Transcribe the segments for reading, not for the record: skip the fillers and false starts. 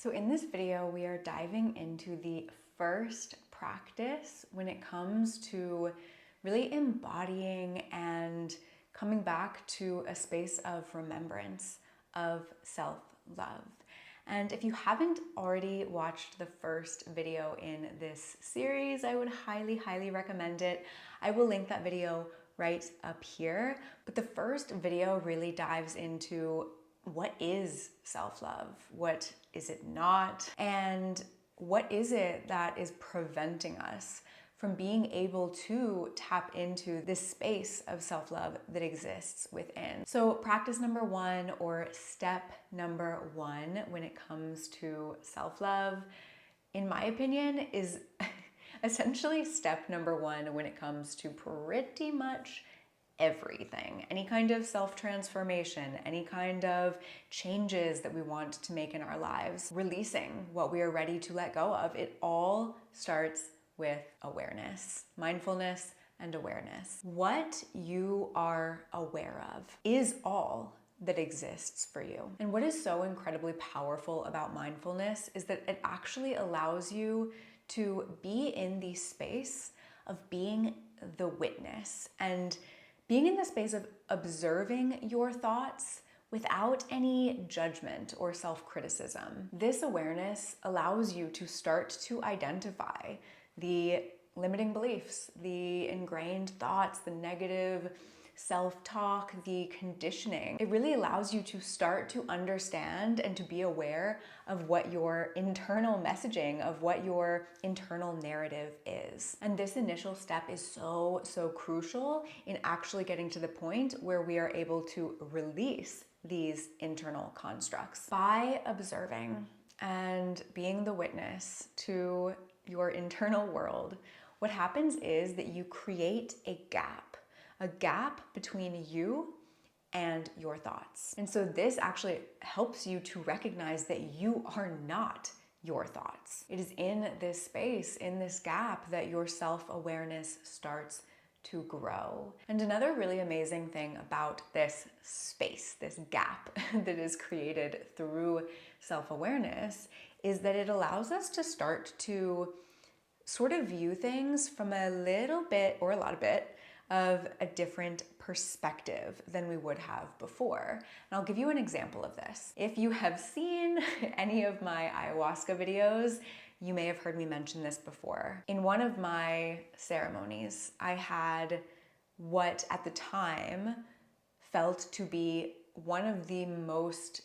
So in this video, we are diving into the first practice when it comes to really embodying and coming back to a space of remembrance, of self-love. And if you haven't already watched the first video in this series, I would highly, highly recommend it. I will link that video right up here. But the first video really dives into what is self-love? What is it not? And what is it that is preventing us from being able to tap into this space of self-love that exists within? So practice number one, or step number one when it comes to self-love, in my opinion, is essentially step number one when it comes to pretty much everything. Any kind of self-transformation, any kind of changes that we want to make in our lives, releasing what we are ready to let go of, it all starts with awareness, mindfulness, and awareness. What you are aware of is all that exists for you. And what is so incredibly powerful about mindfulness is that it actually allows you to be in the space of being the witness and being in the space of observing your thoughts without any judgment or self-criticism. This awareness allows you to start to identify the limiting beliefs, the ingrained thoughts, the negative self-talk, the conditioning. It really allows you to start to understand and to be aware of what your internal messaging, of what your internal narrative is. And this initial step is so, so crucial in actually getting to the point where we are able to release these internal constructs. By observing and being the witness to your internal world, what happens is that you create a gap between you and your thoughts. And so this actually helps you to recognize that you are not your thoughts. It is in this space, in this gap, that your self-awareness starts to grow. And another really amazing thing about this space, this gap that is created through self-awareness, is that it allows us to start to sort of view things from a little bit or a lot of bit of a different perspective than we would have before. And I'll give you an example of this. If you have seen any of my ayahuasca videos, you may have heard me mention this before. In one of my ceremonies, I had what at the time felt to be one of the most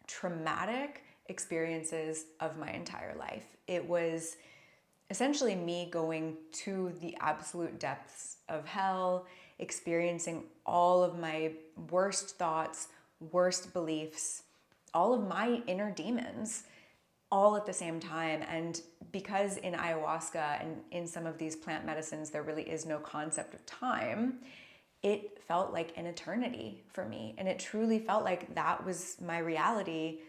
traumatic experiences of my entire life. It was essentially me going to the absolute depths of hell, experiencing all of my worst thoughts, worst beliefs, all of my inner demons, all at the same time. And because in ayahuasca and in some of these plant medicines, there really is no concept of time, it felt like an eternity for me. And it truly felt like that was my reality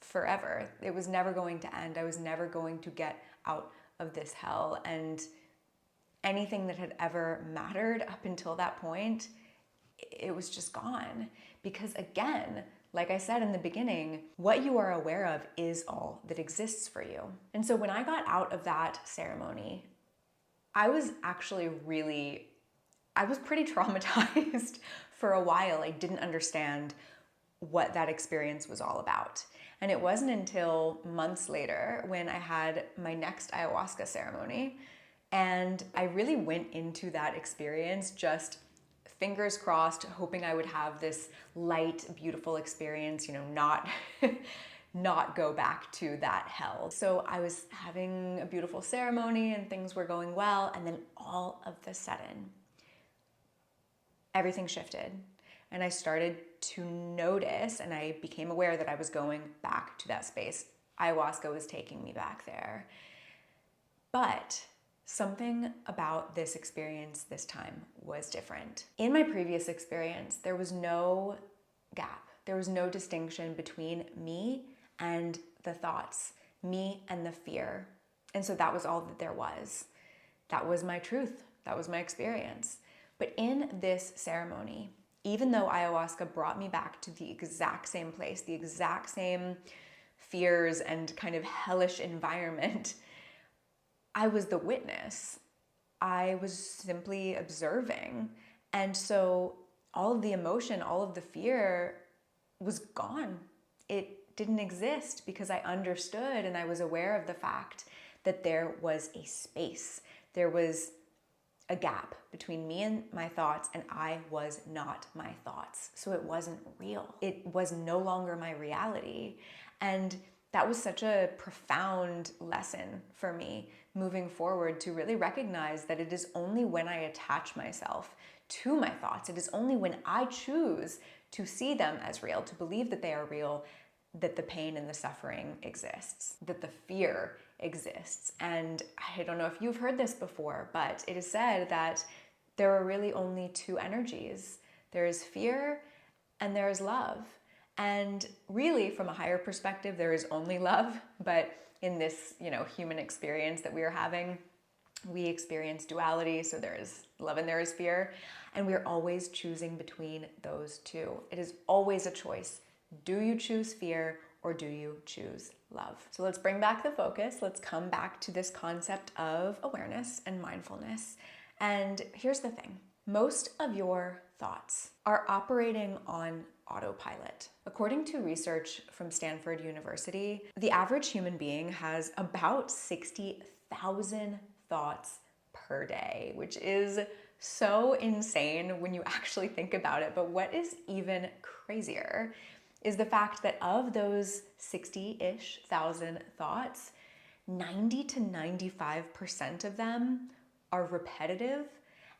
forever. It was never going to end. I was never going to get out of this hell, and anything that had ever mattered up until that point, it was just gone. Because again, like I said in the beginning, what you are aware of is all that exists for you. And so when I got out of that ceremony, I was pretty traumatized for a while. I didn't understand what that experience was all about. And it wasn't until months later when I had my next ayahuasca ceremony, and I really went into that experience just fingers crossed, hoping I would have this light, beautiful experience, not go back to that hell. So I was having a beautiful ceremony and things were going well, and then all of a sudden, everything shifted. And I started to notice, and I became aware that I was going back to that space. Ayahuasca was taking me back there. But something about this experience this time was different. In my previous experience, there was no gap. There was no distinction between me and the thoughts, me and the fear. And so that was all that there was. That was my truth. That was my experience. But in this ceremony, even though ayahuasca brought me back to the exact same place, the exact same fears and kind of hellish environment, I was the witness. I was simply observing. And so all of the emotion, all of the fear was gone. It didn't exist because I understood and I was aware of the fact that there was a space. There was a gap between me and my thoughts, and I was not my thoughts. So it wasn't real. It was no longer my reality. And that was such a profound lesson for me moving forward, to really recognize that it is only when I attach myself to my thoughts, it is only when I choose to see them as real, to believe that they are real, that the pain and the suffering exists, that the fear exists. And I don't know if you've heard this before, but it is said that there are really only two energies. There is fear and there is love. And really, from a higher perspective, there is only love. But in this, human experience that we are having, we experience duality. So there is love and there is fear. And we're always choosing between those two. It is always a choice. Do you choose fear or do you choose love? So let's bring back the focus. Let's come back to this concept of awareness and mindfulness. And here's the thing. Most of your thoughts are operating on autopilot. According to research from Stanford University, the average human being has about 60,000 thoughts per day, which is so insane when you actually think about it. But what is even crazier is the fact that of those 60-ish thousand thoughts, 90 to 95% of them are repetitive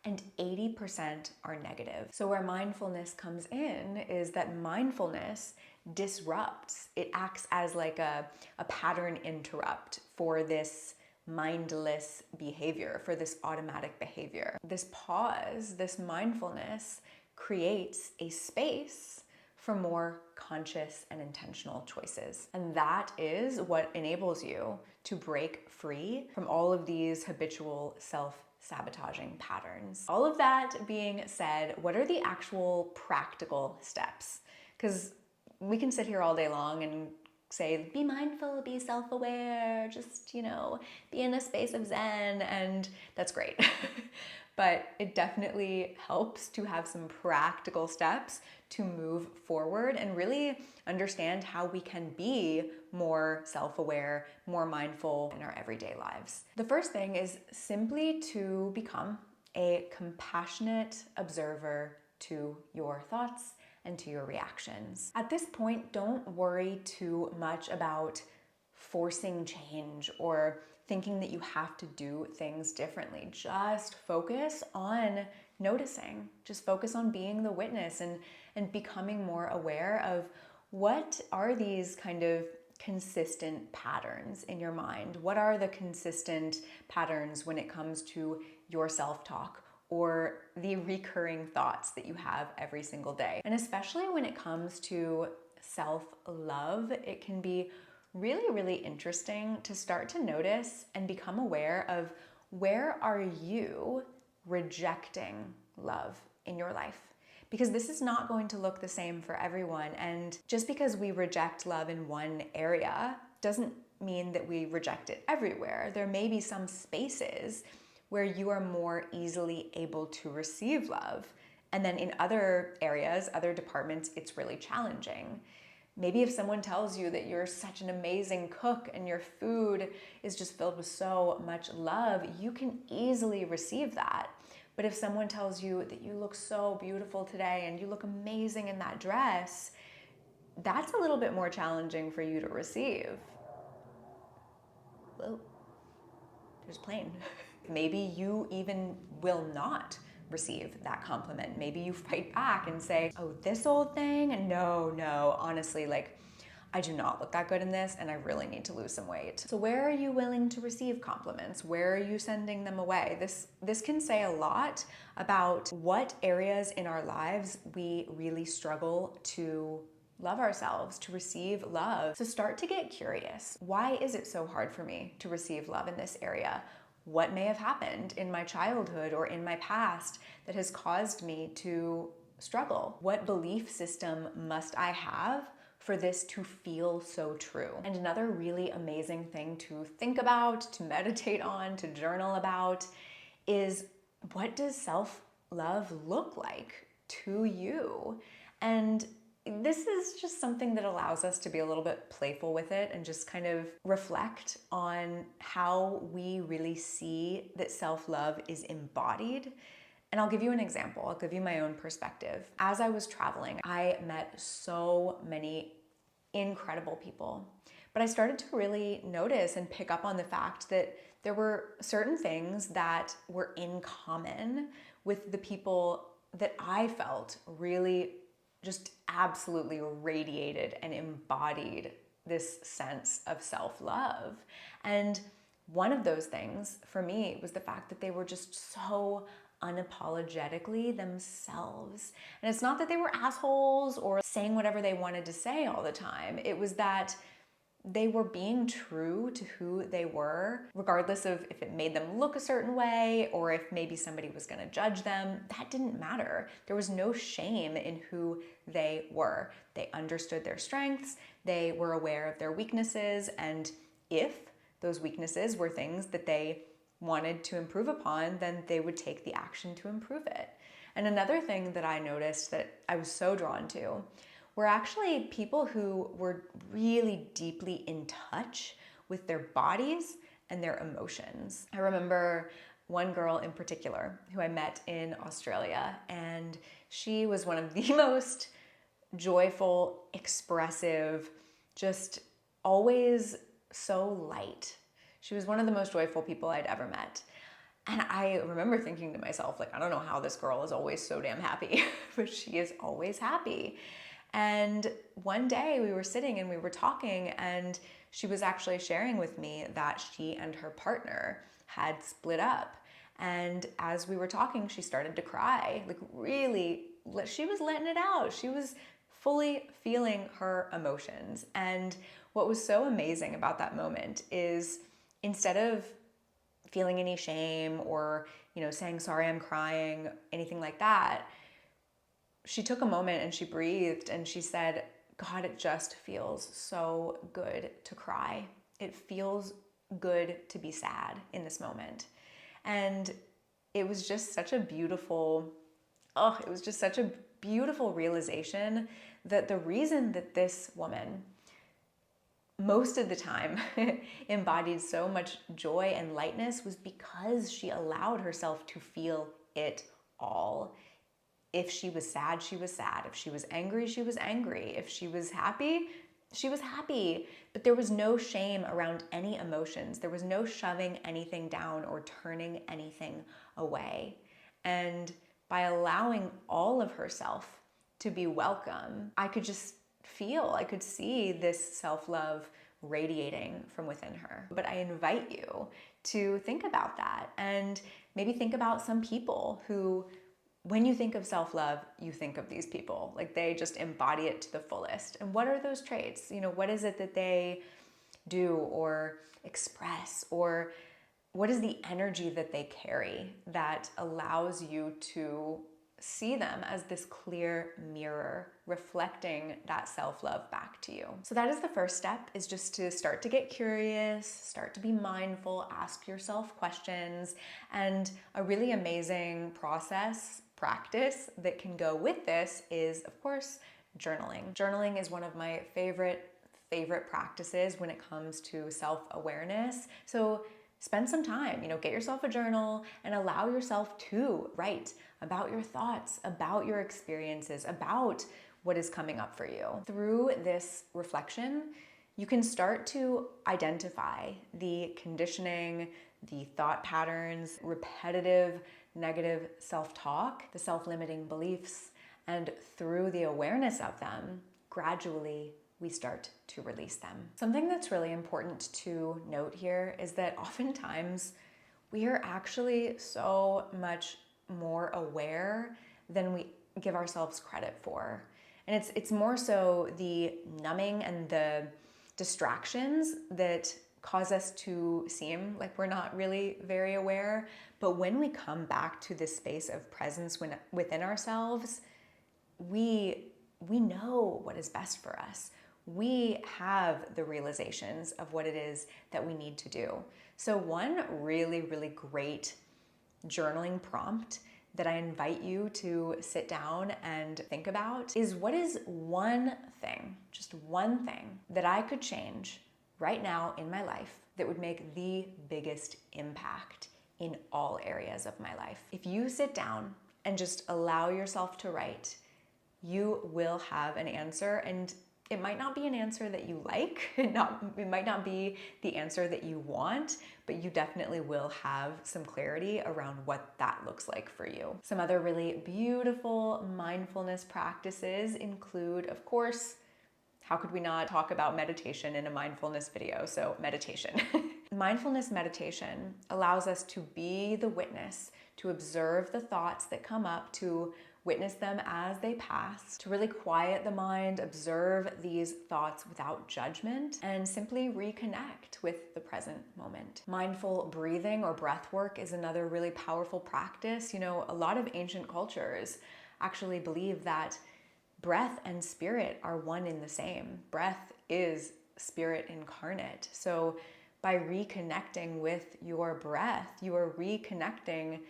and 80% are negative. So where mindfulness comes in is that mindfulness disrupts. It acts as like a pattern interrupt for this mindless behavior, for this automatic behavior. This pause, this mindfulness creates a space for more conscious and intentional choices. And that is what enables you to break free from all of these habitual self-sabotaging patterns. All of that being said, what are the actual practical steps? Because we can sit here all day long and say, be mindful, be self-aware, just, be in a space of Zen, and that's great. But it definitely helps to have some practical steps to move forward and really understand how we can be more self-aware, more mindful in our everyday lives. The first thing is simply to become a compassionate observer to your thoughts and to your reactions. At this point, don't worry too much about forcing change or thinking that you have to do things differently. Just focus on noticing. Just focus on being the witness and becoming more aware of what are these kind of consistent patterns in your mind. What are the consistent patterns when it comes to your self-talk or the recurring thoughts that you have every single day? And especially when it comes to self-love, it can be really, really interesting to start to notice and become aware of where are you rejecting love in your life. Because this is not going to look the same for everyone. And just because we reject love in one area doesn't mean that we reject it everywhere. There may be some spaces where you are more easily able to receive love. And then in other areas, other departments, it's really challenging. Maybe if someone tells you that you're such an amazing cook and your food is just filled with so much love, you can easily receive that. But if someone tells you that you look so beautiful today and you look amazing in that dress, that's a little bit more challenging for you to receive. Whoa, there's a plane. Maybe you even will not receive that compliment. Maybe you fight back and say, oh, this old thing? And no, honestly, I do not look that good in this and I really need to lose some weight. So where are you willing to receive compliments? Where are you sending them away? This can say a lot about what areas in our lives we really struggle to love ourselves, to receive love. So start to get curious. Why is it so hard for me to receive love in this area? What may have happened in my childhood or in my past that has caused me to struggle? What belief system must I have for this to feel so true. And another really amazing thing to think about, to meditate on, to journal about is, what does self-love look like to you? And this is just something that allows us to be a little bit playful with it and just kind of reflect on how we really see that self-love is embodied. And I'll give you an example. I'll give you my own perspective. As I was traveling, I met so many incredible people, but I started to really notice and pick up on the fact that there were certain things that were in common with the people that I felt really just absolutely radiated and embodied this sense of self-love. And one of those things for me was the fact that they were just so unapologetically themselves. And it's not that they were assholes or saying whatever they wanted to say all the time. It was that they were being true to who they were, regardless of if it made them look a certain way or if maybe somebody was going to judge them. That didn't matter. There was no shame in who they were. They understood their strengths, they were aware of their weaknesses, and if those weaknesses were things that they wanted to improve upon, then they would take the action to improve it. And another thing that I noticed that I was so drawn to were actually people who were really deeply in touch with their bodies and their emotions. I remember one girl in particular who I met in Australia, and she was one of the most joyful, expressive, just always so light. She was one of the most joyful people I'd ever met. And I remember thinking to myself, like, I don't know how this girl is always so damn happy, but she is always happy. And one day we were sitting and we were talking, and she was actually sharing with me that she and her partner had split up. And as we were talking, she started to cry, like really, she was letting it out. She was fully feeling her emotions. And what was so amazing about that moment is, instead of feeling any shame or, saying, sorry, I'm crying, anything like that, she took a moment and she breathed and she said, God, it just feels so good to cry. It feels good to be sad in this moment. And it was just such a beautiful, realization that the reason that this woman most of the time embodied so much joy and lightness was because she allowed herself to feel it all. If she was sad, she was sad. If she was angry, she was angry. If she was happy, she was happy. But there was no shame around any emotions. There was no shoving anything down or turning anything away. And by allowing all of herself to be welcome, I could see this self-love radiating from within her. But I invite you to think about that and maybe think about some people who, when you think of self-love, you think of these people. Like, they just embody it to the fullest. And what are those traits? What is it that they do or express, or what is the energy that they carry that allows you to see them as this clear mirror reflecting that self-love back to you? So that is the first step, is just to start to get curious, start to be mindful, ask yourself questions. And a really amazing practice that can go with this is, of course, journaling. Journaling is one of my favorite practices when it comes to self-awareness. So spend some time, get yourself a journal and allow yourself to write about your thoughts, about your experiences, about what is coming up for you. Through this reflection, you can start to identify the conditioning, the thought patterns, repetitive negative self-talk, the self-limiting beliefs, and through the awareness of them, gradually we start to release them. Something that's really important to note here is that oftentimes we are actually so much more aware than we give ourselves credit for. And it's more so the numbing and the distractions that cause us to seem like we're not really very aware. But when we come back to this space of presence within ourselves, we know what is best for us. we have the realizations of what it is that we need to do. So one really, really great journaling prompt that I invite you to sit down and think about is, what is one thing, just one thing, that I could change right now in my life that would make the biggest impact in all areas of my life? If you sit down and just allow yourself to write, you will have an answer, and it might not be an answer that you like, it might not be the answer that you want, but you definitely will have some clarity around what that looks like for you. Some other really beautiful mindfulness practices include, of course, how could we not talk about meditation in a mindfulness video? So meditation. Mindfulness meditation allows us to be the witness, to observe the thoughts that come up, to witness them as they pass, to really quiet the mind, observe these thoughts without judgment, and simply reconnect with the present moment. Mindful breathing or breath work is another really powerful practice. You know, a lot of ancient cultures actually believe that breath and spirit are one in the same. Breath is spirit incarnate. So by reconnecting with your breath, you are reconnecting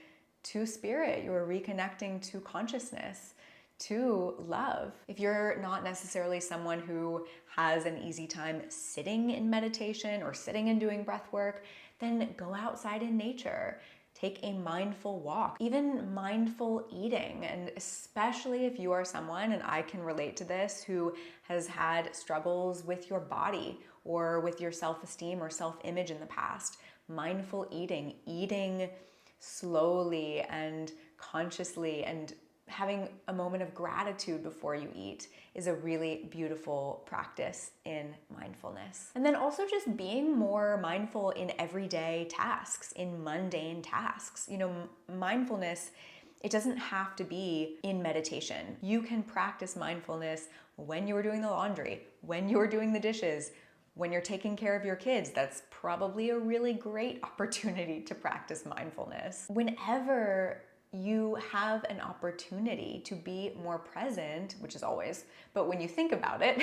to spirit, you're reconnecting to consciousness, to love. If you're not necessarily someone who has an easy time sitting in meditation or sitting and doing breath work, then go outside in nature. Take a mindful walk, even mindful eating. And especially if you are someone, and I can relate to this, who has had struggles with your body or with your self-esteem or self-image in the past, mindful eating, eating slowly and consciously and having a moment of gratitude before you eat is a really beautiful practice in mindfulness. And then also just being more mindful in everyday tasks, in mundane tasks. You know, mindfulness, it doesn't have to be in meditation. You can practice mindfulness when you're doing the laundry, when you're doing the dishes, when you're taking care of your kids. That's probably a really great opportunity to practice mindfulness. Whenever you have an opportunity to be more present, which is always, but when you think about it,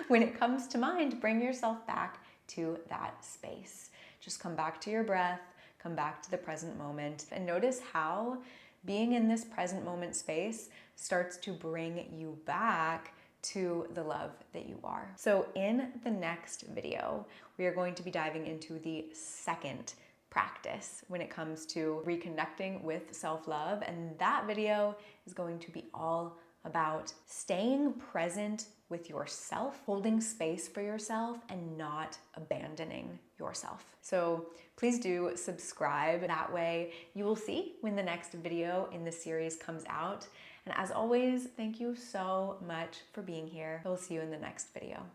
when it comes to mind, bring yourself back to that space. Just come back to your breath, come back to the present moment, and notice how being in this present moment space starts to bring you back to the love that you are. So in the next video, we are going to be diving into the second practice when it comes to reconnecting with self-love. And that video is going to be all about staying present with yourself, holding space for yourself, and not abandoning yourself. So please do subscribe. That way you will see when the next video in the series comes out. And as always, thank you so much for being here. I will see you in the next video.